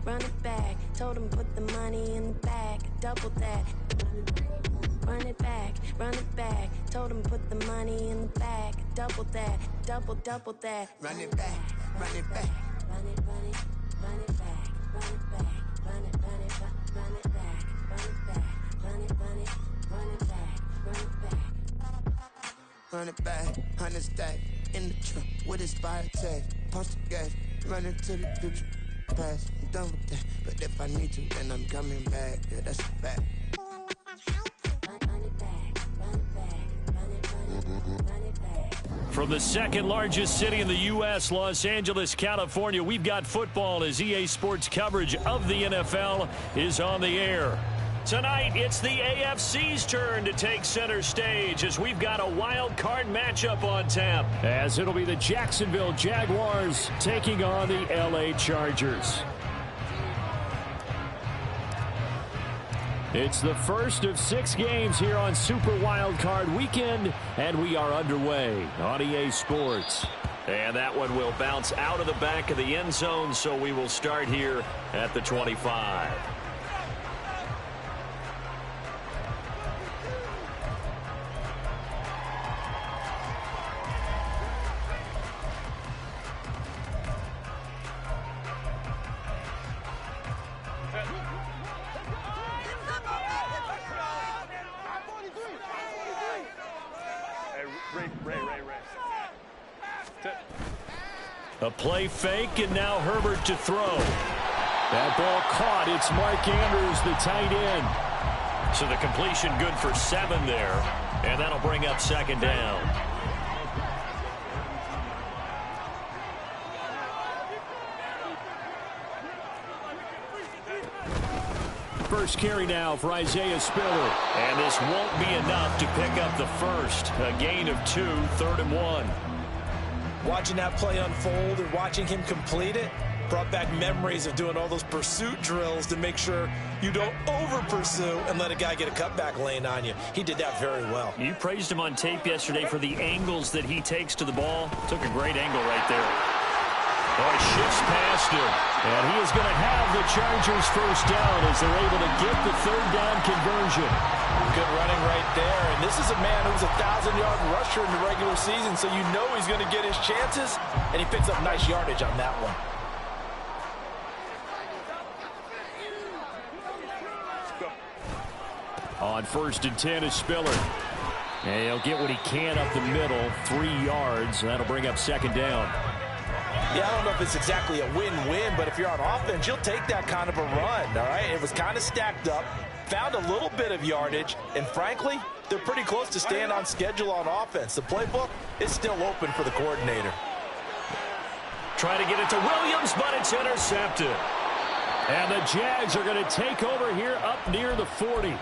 run it back. Told him put the money in the bag, double that. Run it back, run it back. Told him put the money in the bag, double that, double that. Run it back, run it back. Run it, run it, run it back, run it back, run it, run it, run it back, run it back, run it, run it, run it back, run it back. Run it back, 100 stack in the truck with his fire tag. Punch the gas, run into the future. Past, I'm done with that. But if I need to, then I'm coming back. Yeah, that's a fact. From the second largest city in the U.S., Los Angeles, California, we've got football as EA Sports coverage of the NFL is on the air. Tonight, it's the AFC's turn to take center stage as we've got a wild card matchup on tap. As it'll be the Jacksonville Jaguars taking on the L.A. Chargers. It's the first of 6 games here on Super Wild Card Weekend, and we are underway on EA Sports. And that one will bounce out of the back of the end zone, so we will start here at the 25. A play fake, and now Herbert to throw. That ball caught. It's Mark Andrews, the tight end. So the completion good for 7 there, and that'll bring up second down. First carry now for Isaiah Spiller. And this won't be enough to pick up the first. A gain of 2, 3rd and 1. Watching that play unfold and watching him complete it brought back memories of doing all those pursuit drills to make sure you don't over-pursue and let a guy get a cutback lane on you. He did that very well. You praised him on tape yesterday for the angles that he takes to the ball. Took a great angle right there. Oh, he shifts past him. And he is going to have the Chargers first down as they're able to get the 3rd down conversion. Good running right there. And this is a man who's a 1,000-yard rusher in the regular season, so you know he's going to get his chances. And he picks up nice yardage on that one. On 1st and 10 is Spiller. And he'll get what he can up the middle, 3 yards. That'll bring up second down. Yeah, I don't know if it's exactly a win-win, but if you're on offense, you'll take that kind of a run, all right? It was kind of stacked up, found a little bit of yardage, and frankly, they're pretty close to staying on schedule on offense. The playbook is still open for the coordinator. Try to get it to Williams, but it's intercepted. And the Jags are going to take over here up near the 40.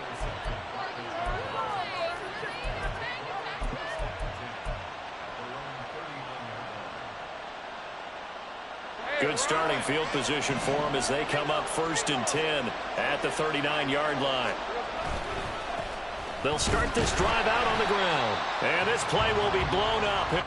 Good starting field position for them as they come up 1st and 10 at the 39-yard line. They'll start this drive out on the ground. And this play will be blown up.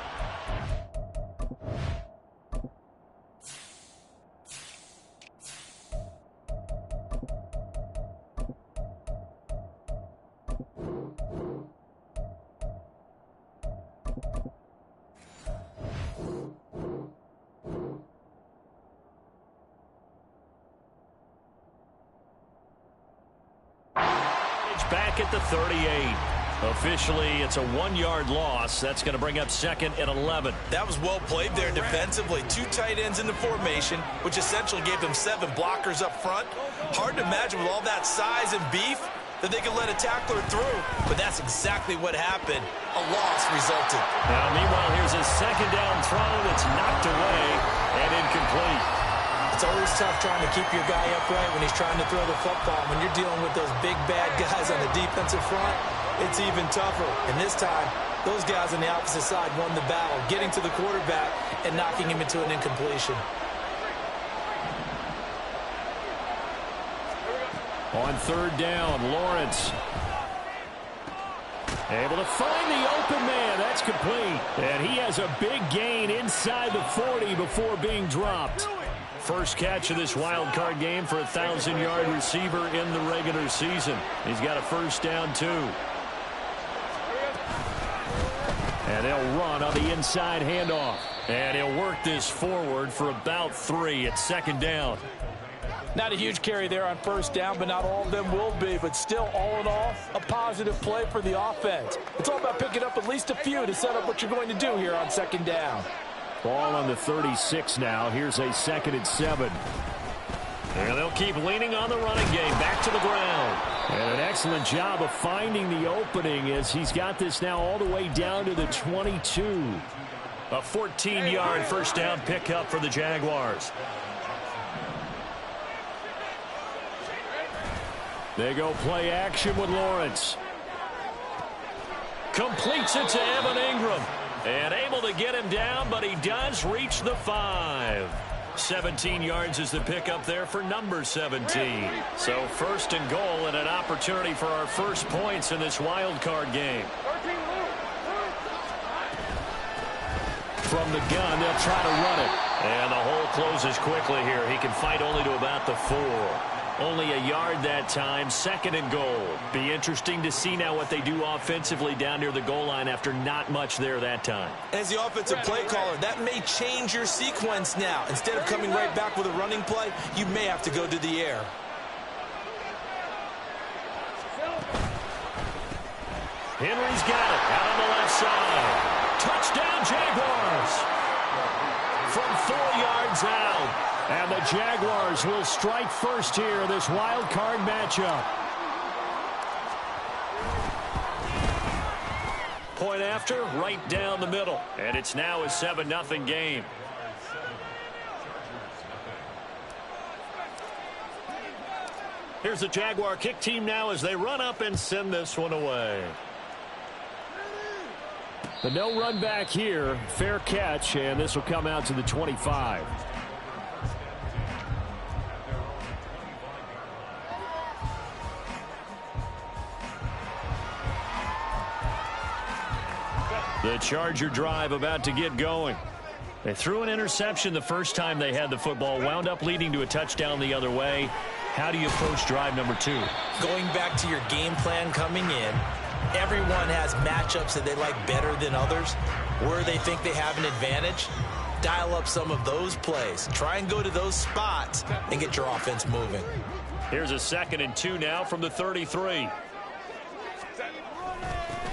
Back at the 38. Officially, it's a 1-yard loss. That's going to bring up 2nd and 11. That was well played there defensively. 2 tight ends in the formation, which essentially gave them 7 blockers up front. Hard to imagine with all that size and beef that they could let a tackler through. But that's exactly what happened. A loss resulted. Now, meanwhile, here's a second down throw that's knocked away and incomplete. It's always tough trying to keep your guy upright when he's trying to throw the football. When you're dealing with those big, bad guys on the defensive front, it's even tougher. And this time, those guys on the opposite side won the battle, getting to the quarterback and knocking him into an incompletion. On 3rd down, Lawrence. Able to find the open man. That's complete. And he has a big gain inside the 40 before being dropped. first catch of this wild card game for a 1,000-yard receiver in the regular season. He's got a first down, too. And they'll run on the inside handoff. And he'll work this forward for about 3 at second down. Not a huge carry there on first down, but not all of them will be. But still, all in all, a positive play for the offense. It's all about picking up at least a few to set up what you're going to do here on second down. Ball on the 36 now. Here's a 2nd and 7. And they'll keep leaning on the running game. Back to the ground. And an excellent job of finding the opening as he's got this now all the way down to the 22. A 14-yard first down pickup for the Jaguars. They go play action with Lawrence. Completes it to Evan Ingram. And able to get him down, but he does reach the 5. 17 yards is the pickup there for number 17. So first and goal and an opportunity for our first points in this wild card game. From the gun, they'll try to run it. And the hole closes quickly here. He can fight only to about the 4. Only a yard that time, 2nd and goal. Be interesting to see now what they do offensively down near the goal line after not much there that time. As the offensive play caller, that may change your sequence now. Instead of coming right back with a running play, you may have to go to the air. Henry's got it out on the left side. Touchdown, Jaguars. From 4 yards out. And the Jaguars will strike first here, this wild card matchup. Point after, right down the middle. And it's now a 7-0 game. Here's the Jaguar kick team now as they run up and send this one away. The no run back here, fair catch, and this will come out to the 25. The Charger drive about to get going. They threw an interception the first time they had the football, wound up leading to a touchdown the other way. How do you approach drive number 2? Going back to your game plan coming in, everyone has matchups that they like better than others. Where they think they have an advantage, dial up some of those plays. Try and go to those spots and get your offense moving. Here's a 2nd and 2 now from the 33.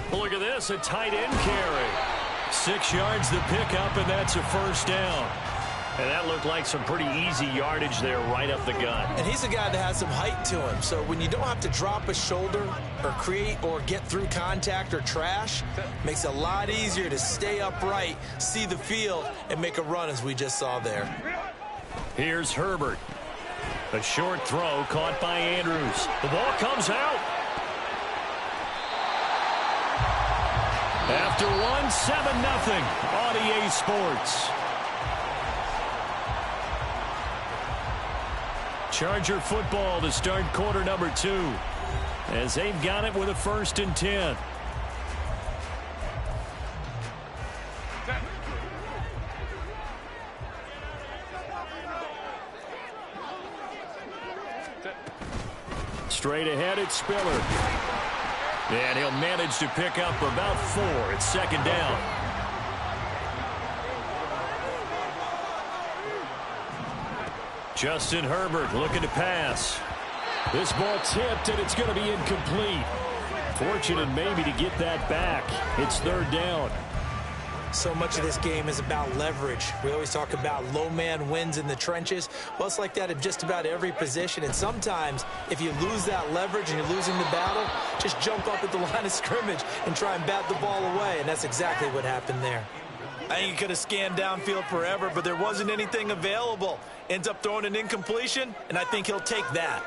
Look at this, a tight end carry. 6 yards the pickup, and that's a first down. And that looked like some pretty easy yardage there right up the gut. And he's a guy that has some height to him. So when you don't have to drop a shoulder or create or get through contact or trash, makes it a lot easier to stay upright, see the field, and make a run as we just saw there. Here's Herbert. A short throw caught by Andrews. The ball comes out. After 7-0 on EA Sports. Charger football to start quarter number 2 as they've got it with a 1st and 10. Straight ahead, it's Spiller. And he'll manage to pick up about 4 at 2nd down. Justin Herbert looking to pass. This ball tipped, and it's going to be incomplete. Fortunate maybe to get that back. It's 3rd down. So much of this game is about leverage. We always talk about low man wins in the trenches. Well, it's like that in just about every position. And sometimes, if you lose that leverage and you're losing the battle, just jump up at the line of scrimmage and try and bat the ball away. And that's exactly what happened there. I think he could have scanned downfield forever, but there wasn't anything available. Ends up throwing an incompletion, and I think he'll take that.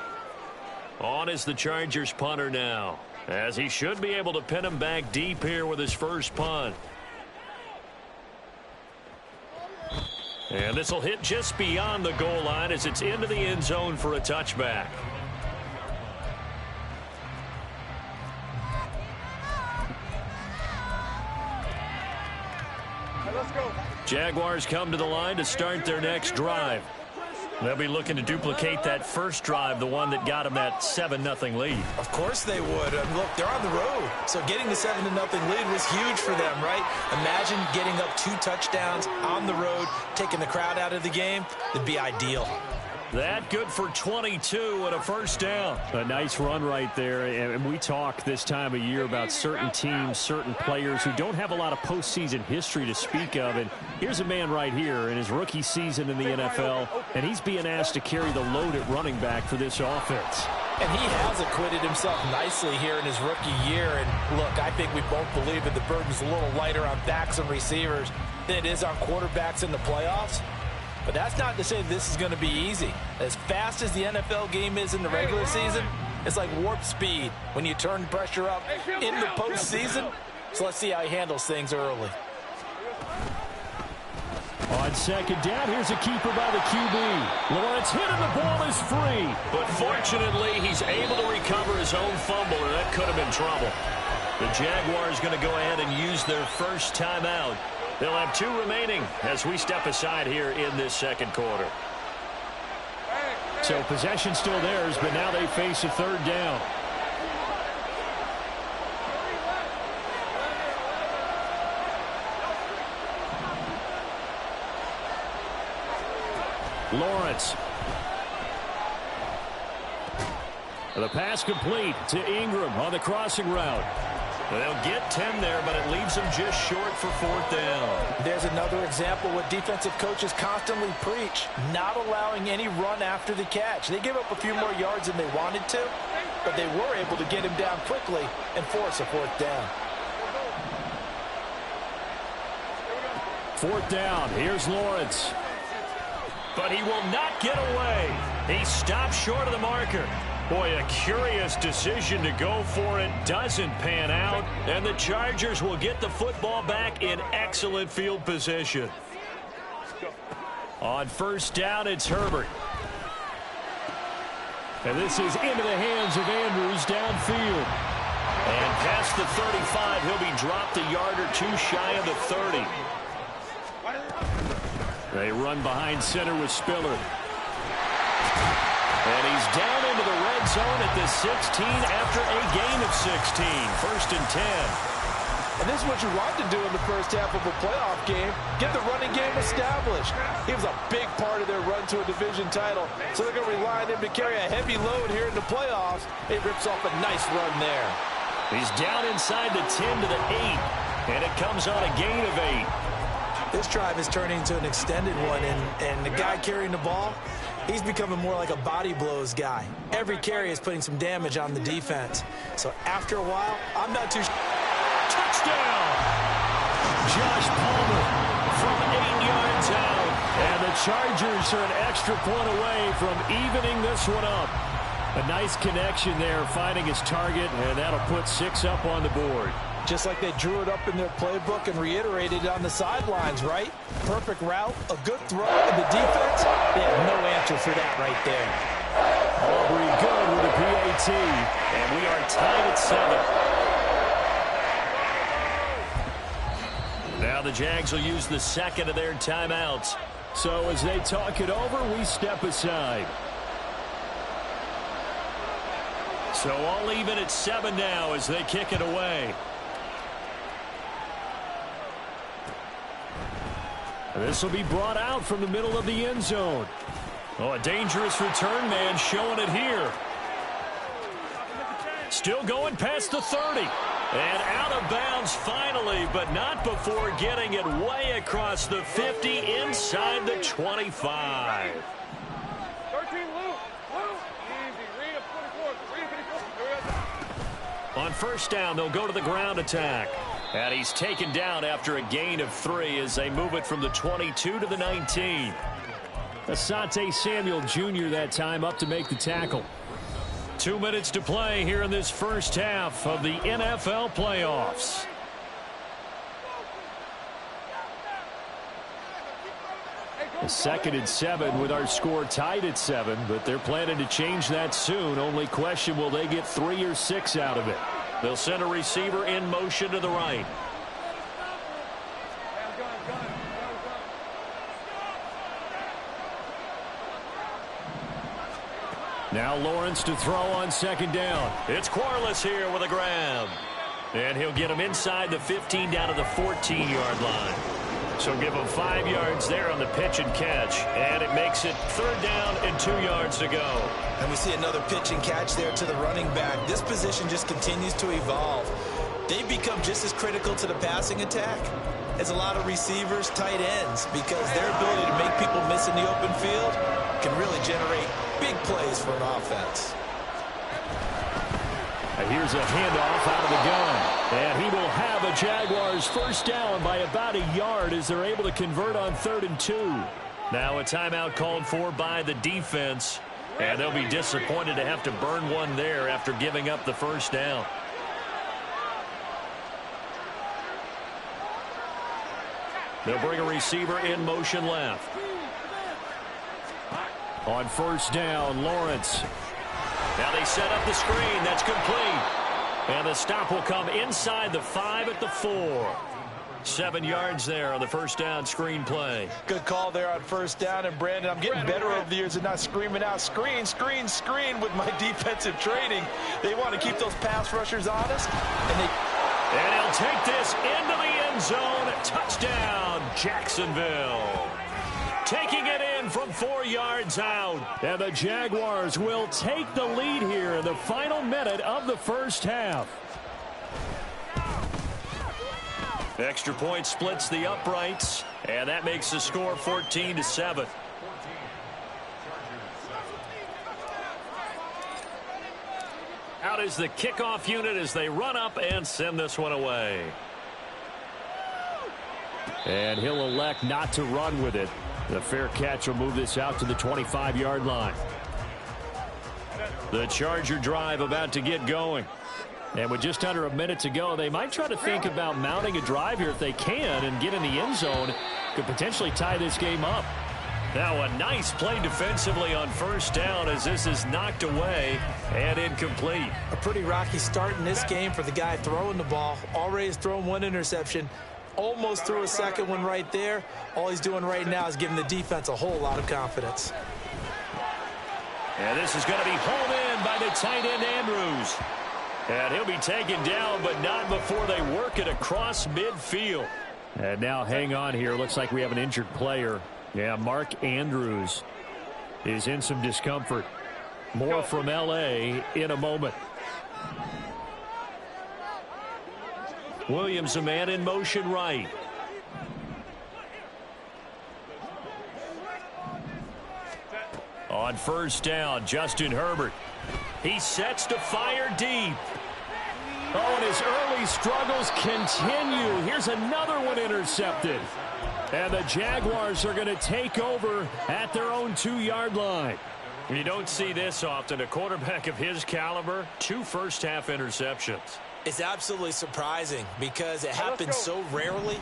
On is the Chargers punter now, as he should be able to pin him back deep here with his first punt. And this will hit just beyond the goal line as it's into the end zone for a touchback. Let's go. Jaguars come to the line to start their next drive. They'll be looking to duplicate that first drive, the one that got them that 7-0 lead. Of course they would. Look, they're on the road. So getting the 7-0 lead was huge for them, right? Imagine getting up 2 touchdowns on the road, taking the crowd out of the game. That'd be ideal. That good for 22 and a first down. A nice run right there. And we talk this time of year about certain teams, certain players who don't have a lot of postseason history to speak of. And here's a man right here in his rookie season in the NFL, and he's being asked to carry the load at running back for this offense. And he has acquitted himself nicely here in his rookie year. And look, I think we both believe that the burden's a little lighter on backs and receivers than it is on quarterbacks in the playoffs. But that's not to say this is going to be easy. As fast as the NFL game is in the regular season, it's like warp speed when you turn pressure up in the postseason. So let's see how he handles things early. On second down, here's a keeper by the QB. Lawrence hit and the ball is free. But fortunately, he's able to recover his own fumble, or that could have been trouble. The Jaguars going to go ahead and use their first timeout. They'll have 2 remaining as we step aside here in this second quarter. So possession still theirs, but now they face a third down. Lawrence. The pass complete to Ingram on the crossing route. They'll get 10 there, but it leaves them just short for 4th down. There's another example what defensive coaches constantly preach, not allowing any run after the catch. They gave up a few more yards than they wanted to, but they were able to get him down quickly and force a 4th down. 4th down. Here's Lawrence. But he will not get away. He stopped short of the marker. Boy, a curious decision to go for it. Doesn't pan out. And the Chargers will get the football back in excellent field position. On first down, it's Herbert. And this is into the hands of Andrews downfield. And past the 35, he'll be dropped a yard or 2 shy of the 30. They run behind center with Spiller. And he's down into the red zone at the 16 after a gain of 16. 1st and 10. And this is what you want to do in the first half of a playoff game. Get the running game established. He was a big part of their run to a division title. So they're going to rely on him to carry a heavy load here in the playoffs. He rips off a nice run there. He's down inside the 10 to the 8. And it comes on a gain of 8. This drive is turning into an extended one. And the guy carrying the ball, he's becoming more like a body blows guy. Every carry is putting some damage on the defense. So after a while, I'm not too... Touchdown! Josh Palmer from 8 yards out. And the Chargers are an extra point away from evening this one up. A nice connection there, finding his target, and that'll put 6 up on the board. Just like they drew it up in their playbook and reiterated it on the sidelines, right? Perfect route, a good throw, and the defense, they have no answer for that right there. Aubrey good with a PAT, and we are tied at 7. Now the Jags will use the second of their timeouts. So as they talk it over, we step aside. So all even at 7 now as they kick it away. This will be brought out from the middle of the end zone. Oh, a dangerous return man showing it here. Still going past the 30. And out of bounds finally, but not before getting it way across the 50 inside the 25. On first down, they'll go to the ground attack. And he's taken down after a gain of 3 as they move it from the 22 to the 19. Asante Samuel Jr. that time up to make the tackle. 2 minutes to play here in this first half of the NFL playoffs. A 2nd and 7 with our score tied at 7, but they're planning to change that soon. Only question, will they get 3 or 6 out of it? They'll send a receiver in motion to the right. Now Lawrence to throw on second down. It's Quarles here with a grab. And he'll get him inside the 15 down to the 14-yard line. So give him 5 yards there on the pitch and catch. And it makes it 3rd down and 2 yards to go. And we see another pitch and catch there to the running back. This position just continues to evolve. They've become just as critical to the passing attack as a lot of receivers, tight ends, because their ability to make people miss in the open field can really generate big plays for an offense. Here's a handoff out of the gun. And he will have a Jaguars first down by about a yard as they're able to convert on 3rd and 2. Now a timeout called for by the defense. And they'll be disappointed to have to burn one there after giving up the first down. They'll bring a receiver in motion left. On first down, Lawrence. Now they set up the screen. That's complete. And the stop will come inside the 5 at the 4. 7 yards there on the first down screen play. Good call there on first down. And, Brandon, I'm getting better over the years and not screaming out screen, screen, screen with my defensive training. They want to keep those pass rushers honest. And he'll take this into the end zone. Touchdown, Jacksonville. Taking it in from 4 yards out. And the Jaguars will take the lead here in the final minute of the first half. Extra point splits the uprights. And that makes the score 14-7. Out is the kickoff unit as they run up and send this one away. And he'll elect not to run with it. The fair catch will move this out to the 25-yard line. The Charger drive about to get going. And with just under a minute to go, they might try to think about mounting a drive here if they can and get in the end zone. Could potentially tie this game up. Now a nice play defensively on first down as this is knocked away and incomplete. A pretty rocky start in this game for the guy throwing the ball. Already has thrown 1 interception. Almost threw a second one right there. All he's doing right now is giving the defense a whole lot of confidence. And this is going to be hauled in by the tight end Andrews. And he'll be taken down, but not before they work it across midfield. And now hang on here. Looks like we have an injured player. Yeah, Mark Andrews is in some discomfort. More from L.A. in a moment. Williams, a man in motion right. On first down, Justin Herbert. He sets to fire deep. Oh, and his early struggles continue. Here's another one intercepted. And the Jaguars are going to take over at their own 2-yard line. You don't see this often. A quarterback of his caliber, 2 first-half interceptions. It's absolutely surprising because it happens so rarely.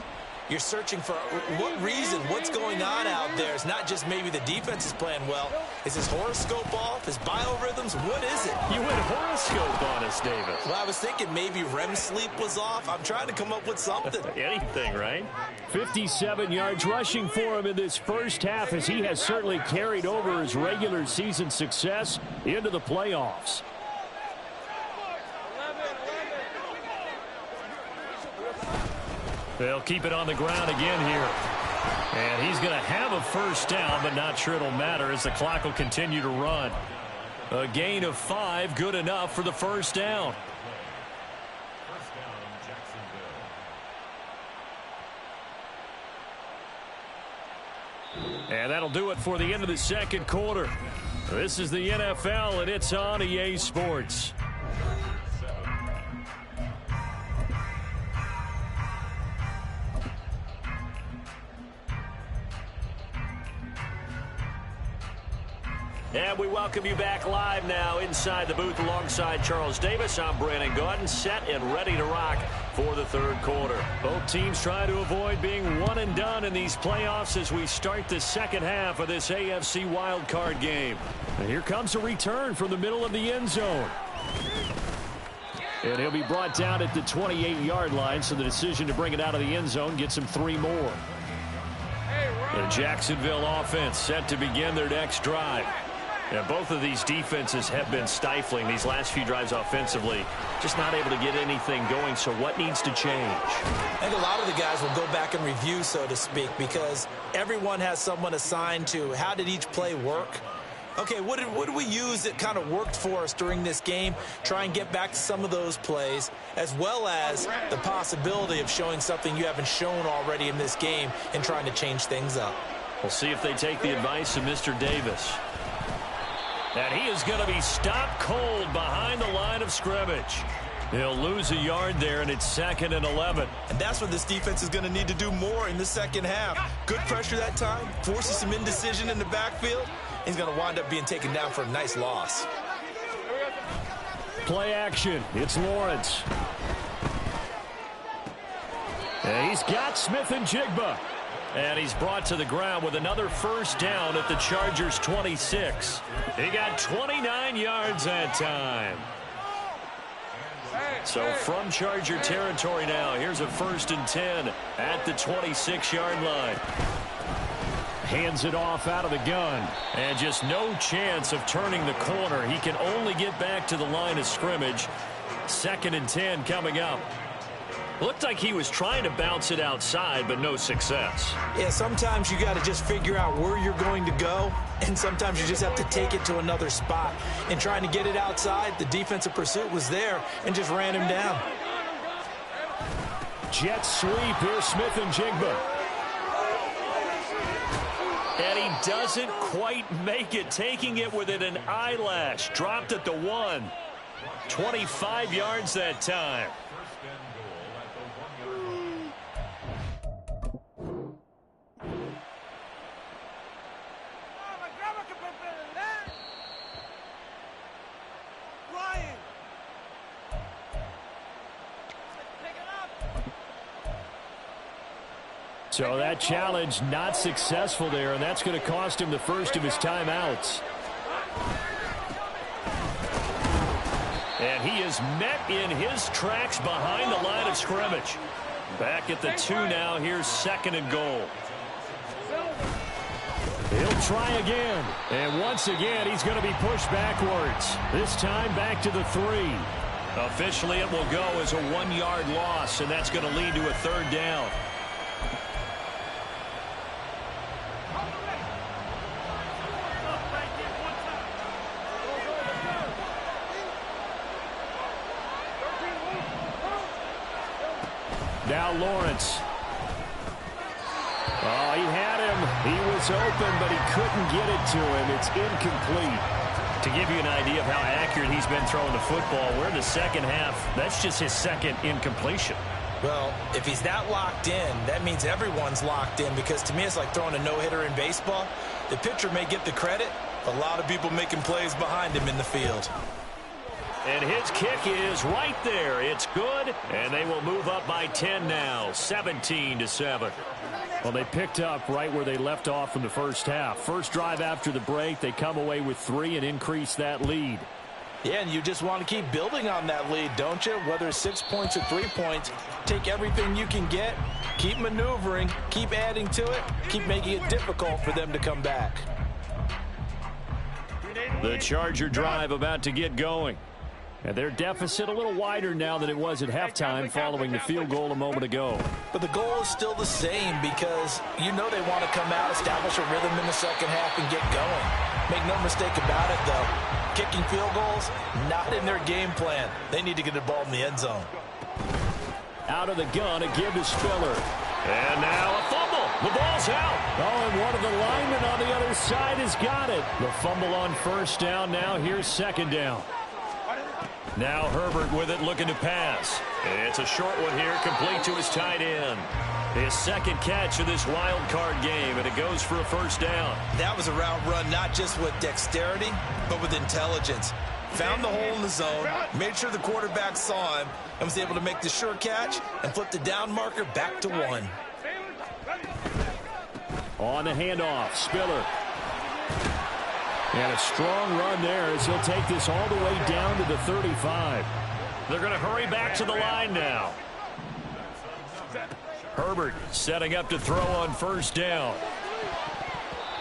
You're searching for what reason, what's going on out there. It's not just maybe the defense is playing well. Is his horoscope off? His biorhythms? What is it? You went horoscope on us, Davis. Well, I was thinking maybe REM sleep was off. I'm trying to come up with something. Anything, right? 57 yards rushing for him in this first half as he has certainly carried over his regular season success into the playoffs. They'll keep it on the ground again here. And he's going to have a first down, but not sure it'll matter as the clock will continue to run. A gain of 5, good enough for the first down. And that'll do it for the end of the second quarter. This is the NFL, and it's on EA Sports. And we welcome you back live now inside the booth alongside Charles Davis. I'm Brandon Gaudin, set and ready to rock for the third quarter. Both teams trying to avoid being one and done in these playoffs as we start the second half of this AFC wildcard game. And here comes a return from the middle of the end zone. And he'll be brought down at the 28-yard line, so the decision to bring it out of the end zone gets him 3 more. The Jacksonville offense set to begin their next drive. Yeah, both of these defenses have been stifling these last few drives offensively. Just not able to get anything going, so what needs to change? I think a lot of the guys will go back and review, so to speak, because everyone has someone assigned to how did each play work. Okay, what did we use that kind of worked for us during this game? Try and get back to some of those plays, as well as the possibility of showing something you haven't shown already in this game and trying to change things up. We'll see if they take the advice of Mr. Davis. And he is going to be stopped cold behind the line of scrimmage. He'll lose a yard there, and it's 2nd and 11. And that's what this defense is going to need to do more in the second half. Good pressure that time, forces some indecision in the backfield. He's going to wind up being taken down for a nice loss. Play action. It's Lawrence. And he's got Smith and Jigba. And he's brought to the ground with another first down at the Chargers' 26. He got 29 yards that time. So from Charger territory now, here's a 1st and 10 at the 26-yard line. Hands it off out of the gun. And just no chance of turning the corner. He can only get back to the line of scrimmage. 2nd and 10 coming up. Looked like he was trying to bounce it outside, but no success. Yeah, sometimes you got to just figure out where you're going to go, and sometimes you just have to take it to another spot. And trying to get it outside, the defensive pursuit was there and just ran him down. Jet sweep here, Smith and Jigba. And he doesn't quite make it, taking it within an eyelash. Dropped at the 1. 25 yards that time. So that challenge not successful there, and that's going to cost him the first of his timeouts. And he is met in his tracks behind the line of scrimmage. Back at the 2 now. Here's 2nd and goal. He'll try again. And once again, he's going to be pushed backwards. This time back to the 3. Officially, it will go as a 1-yard loss, and that's going to lead to a 3rd down. Now Lawrence. Oh, he had him. He was open, but he couldn't get it to him. It's incomplete. To give you an idea of how accurate he's been throwing the football, we're in the second half. That's just his 2nd incompletion. Well, if he's that locked in, that means everyone's locked in, because to me it's like throwing a no-hitter in baseball. The pitcher may get the credit, a lot of people making plays behind him in the field. And his kick is right there. It's good, and they will move up by 10 now, 17-7. Well, they picked up right where they left off in the first half. First drive after the break, they come away with 3 and increase that lead. Yeah, and you just want to keep building on that lead, don't you? Whether it's 6 points or 3 points, take everything you can get, keep maneuvering, keep adding to it, keep making it difficult for them to come back. The Charger drive about to get going. And their deficit a little wider now than it was at halftime following the field goal a moment ago. But the goal is still the same, because you know they want to come out, establish a rhythm in the second half, and get going. Make no mistake about it, though. Kicking field goals, not in their game plan. They need to get the ball in the end zone. Out of the gun, a give to Spiller. And now a fumble. The ball's out. Oh, and one of the linemen on the other side has got it. The fumble on first down. Now here's 2nd down. Now Herbert with it, looking to pass. It's a short one here, complete to his tight end. His 2nd catch of this wild card game, and it goes for a first down. That was a route run, not just with dexterity, but with intelligence. Found the hole in the zone, made sure the quarterback saw him, and was able to make the sure catch and flip the down marker back to 1. On the handoff, Spiller. And a strong run there as he'll take this all the way down to the 35. They're going to hurry back to the line now. Herbert setting up to throw on first down.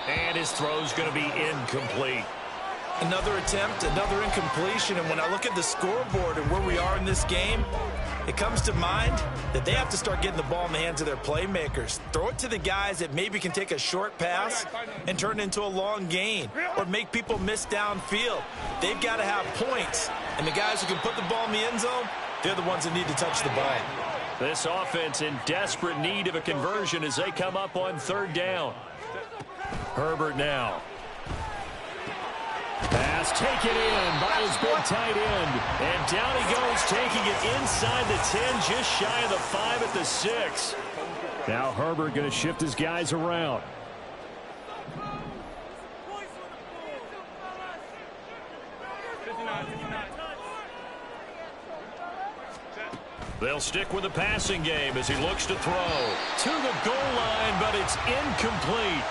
And his throw's going to be incomplete. Another attempt, another incompletion, and when I look at the scoreboard and where we are in this game, it comes to mind that they have to start getting the ball in the hands of their playmakers. Throw it to the guys that maybe can take a short pass and turn it into a long gain or make people miss downfield. They've got to have points, and the guys who can put the ball in the end zone, they're the ones that need to touch the ball. This offense in desperate need of a conversion as they come up on third down. Herbert now. Pass taken in by his big tight end. And down he goes, taking it inside the 10, just shy of the 5 at the 6. Now Herbert going to shift his guys around. They'll stick with the passing game as he looks to throw. To the goal line, but it's incomplete.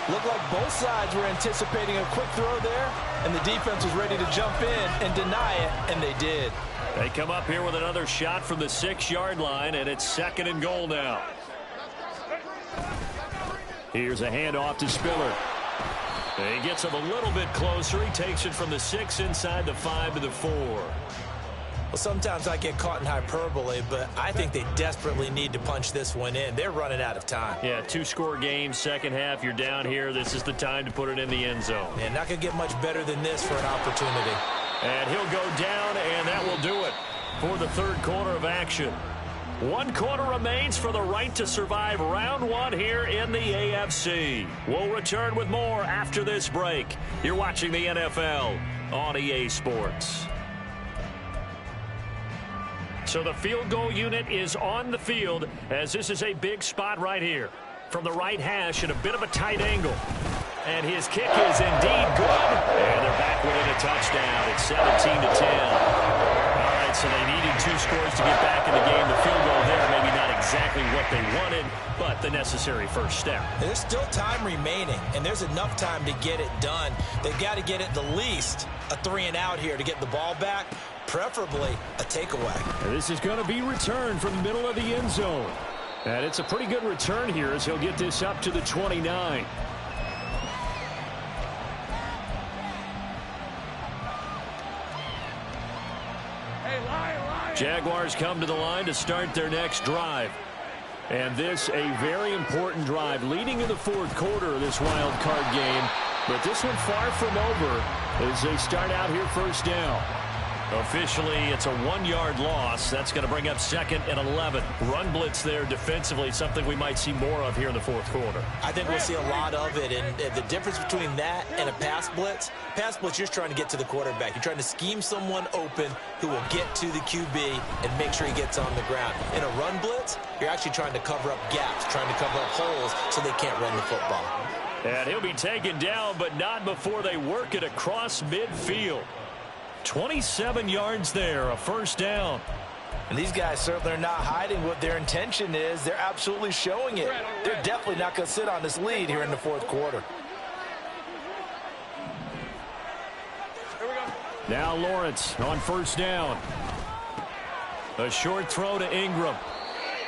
Looked like both sides were anticipating a quick throw there, and the defense was ready to jump in and deny it, and they did. They come up here with another shot from the 6-yard line, and it's 2nd and goal now. Here's a handoff to Spiller. He gets him a little bit closer. He takes it from the 6 inside the 5 to the 4. Well, sometimes I get caught in hyperbole, but I think they desperately need to punch this one in. They're running out of time. Yeah, 2-score game, second half. You're down here. This is the time to put it in the end zone. Yeah, not going to get much better than this for an opportunity. And he'll go down, and that will do it for the third quarter of action. 1 quarter remains for the right to survive round 1 here in the AFC. We'll return with more after this break. You're watching the NFL on EA Sports. So the field goal unit is on the field as this is a big spot right here. From the right hash at a bit of a tight angle. And his kick is indeed good. And they're back within a touchdown. It's 17-10. All right, so they needed 2 scores to get back in the game. The field goal there, maybe not exactly what they wanted, but the necessary first step. There's still time remaining, and there's enough time to get it done. They've got to get at the least a 3-and-out here to get the ball back, preferably a takeaway. And this is going to be returned from the middle of the end zone. And it's a pretty good return here as he'll get this up to the 29. Jaguars come to the line to start their next drive. And this a very important drive leading in the fourth quarter of this wild card game. But this one far from over as they start out here first down. Officially, it's a 1-yard loss. That's going to bring up 2nd and 11. Run blitz there defensively, something we might see more of here in the fourth quarter. I think we'll see a lot of it, and the difference between that and a pass blitz, you're just trying to get to the quarterback. You're trying to scheme someone open who will get to the QB and make sure he gets on the ground. In a run blitz, you're actually trying to cover up gaps, trying to cover up holes so they can't run the football. And he'll be taken down, but not before they work it across midfield. 27 yards there, a first down. And these guys certainly are not hiding what their intention is. They're absolutely showing it. They're definitely not going to sit on this lead here in the fourth quarter. Now Lawrence on first down. A short throw to Ingram.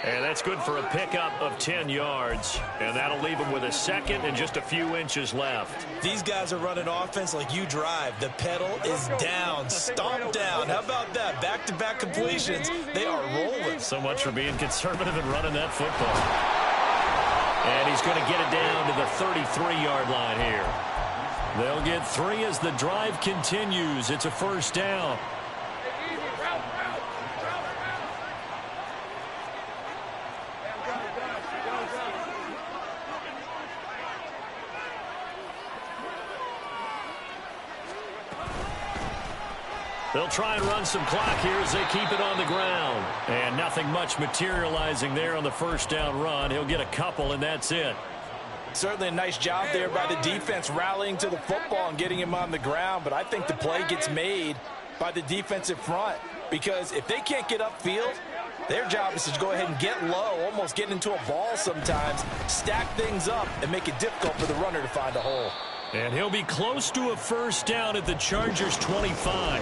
And that's good for a pickup of 10 yards. And that'll leave him with a 2nd and just a few inches left. These guys are running offense like you drive. The pedal is down, stomped down. How about that? Back-to-back completions. They are rolling. So much for being conservative and running that football. And he's going to get it down to the 33-yard line here. They'll get 3 as the drive continues. It's a first down. They'll try and run some clock here as they keep it on the ground. And nothing much materializing there on the first down run. He'll get a couple, and that's it. Certainly a nice job there by the defense rallying to the football and getting him on the ground. But I think the play gets made by the defensive front. Because if they can't get upfield, their job is to go ahead and get low, almost get into a ball sometimes, stack things up, and make it difficult for the runner to find a hole. And he'll be close to a first down at the Chargers' 25.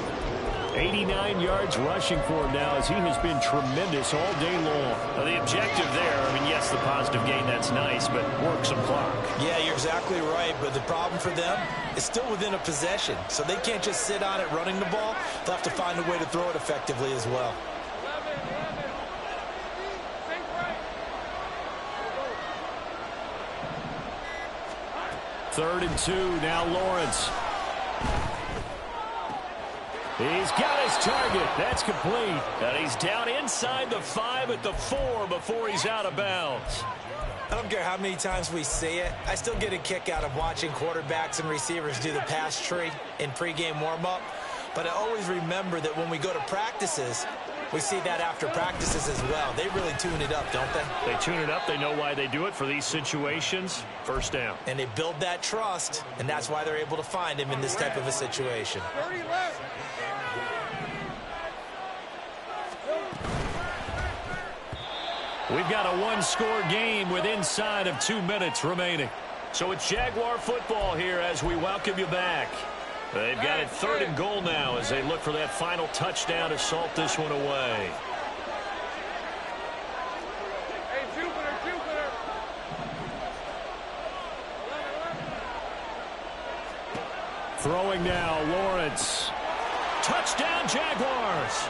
89 yards rushing for him now as he has been tremendous all day long. Now, the objective there, I mean, yes, the positive gain, that's nice, but work some clock. Yeah, you're exactly right, but the problem for them is still within a possession, so they can't just sit on it running the ball. They'll have to find a way to throw it effectively as well. Third and 2, now Lawrence. He's got his target. That's complete. And he's down inside the 5 at the 4 before he's out of bounds. I don't care how many times we see it. I still get a kick out of watching quarterbacks and receivers do the pass tree in pregame warm-up. But I always remember that when we go to practices, we see that after practices as well. They really tune it up, don't they? They tune it up. They know why they do it for these situations. First down. And they build that trust, and that's why they're able to find him in this type of a situation. We've got a one-score game with inside of 2 minutes remaining. So it's Jaguar football here as we welcome you back. They've got it 3rd and goal now as they look for that final touchdown to salt this one away. Throwing now, Lawrence. Touchdown, Jaguars.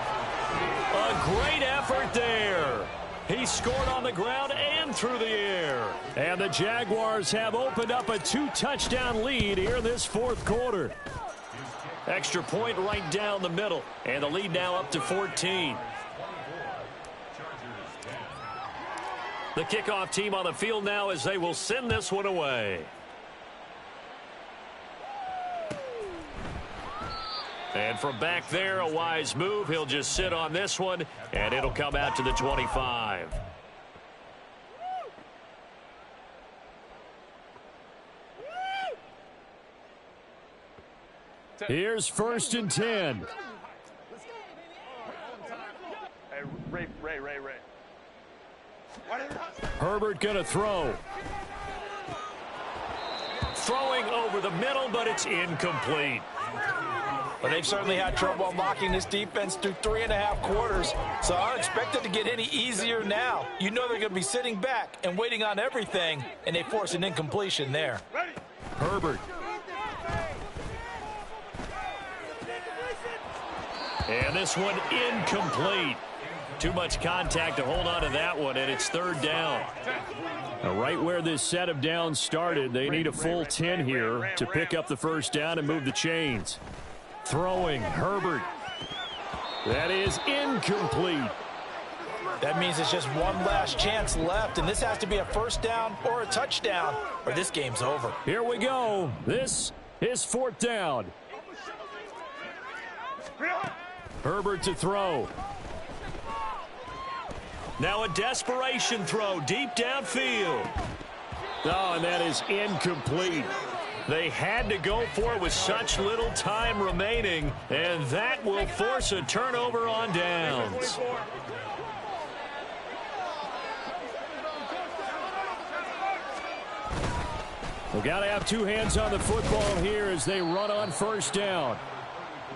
A great effort there. He scored on the ground and through the air. And the Jaguars have opened up a 2-touchdown lead here in this 4th quarter. Extra point right down the middle. And the lead now up to 14. The kickoff team on the field now as they will send this one away. And from back there, a wise move. He'll just sit on this one, and it'll come out to the 25. Here's 1st and 10. Hey, Ray. Herbert gonna throw. Throwing over the middle, but it's incomplete. But they've certainly had trouble unlocking this defense through 3.5 quarters, so I don't expect it to get any easier now. You know they're going to be sitting back and waiting on everything, and they force an incompletion there. Herbert. And this one incomplete. Too much contact to hold on to that one, and it's 3rd down. Now, right where this set of downs started, they need a full 10 here to pick up the 1st down and move the chains. Throwing, Herbert. That is incomplete. That means it's just one last chance left, and this has to be a 1st down or a touchdown, or this game's over. Here we go. This is 4th down. Herbert to throw. Now a desperation throw deep downfield. Oh, and that is incomplete. They had to go for it with such little time remaining, and that will force a turnover on downs. We've got to have 2 hands on the football here as they run on 1st down.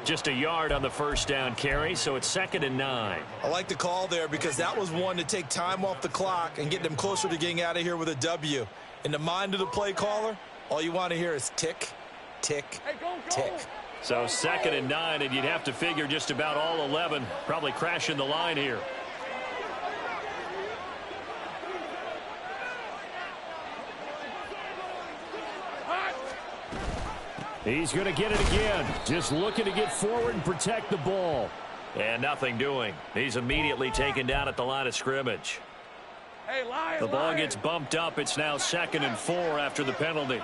Just a yard on the 1st down carry, so it's 2nd and 9. I like the call there because that was one to take time off the clock and get them closer to getting out of here with a W. In the mind of the play caller, all you want to hear is tick, tick, tick. So 2nd and 9, and you'd have to figure just about all 11 probably crashing the line here. He's going to get it again. Just looking to get forward and protect the ball. And nothing doing. He's immediately taken down at the line of scrimmage. The ball gets bumped up. It's now 2nd and 4 after the penalty.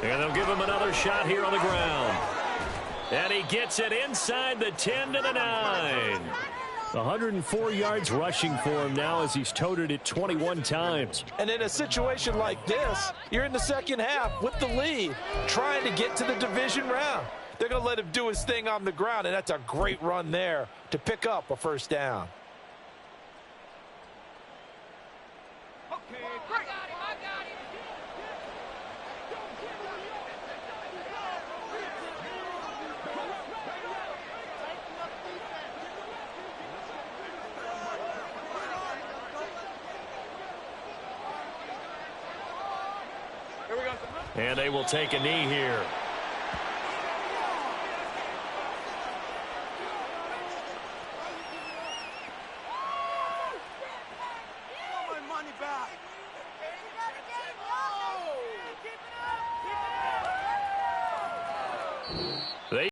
And they'll give him another shot here on the ground. And he gets it inside the 10 to the 9. 104 yards rushing for him now as he's toted it 21 times. And in a situation like this, you're in the 2nd half with the lead, trying to get to the division round. They're going to let him do his thing on the ground, and that's a great run there to pick up a 1st down. And they will take a knee here.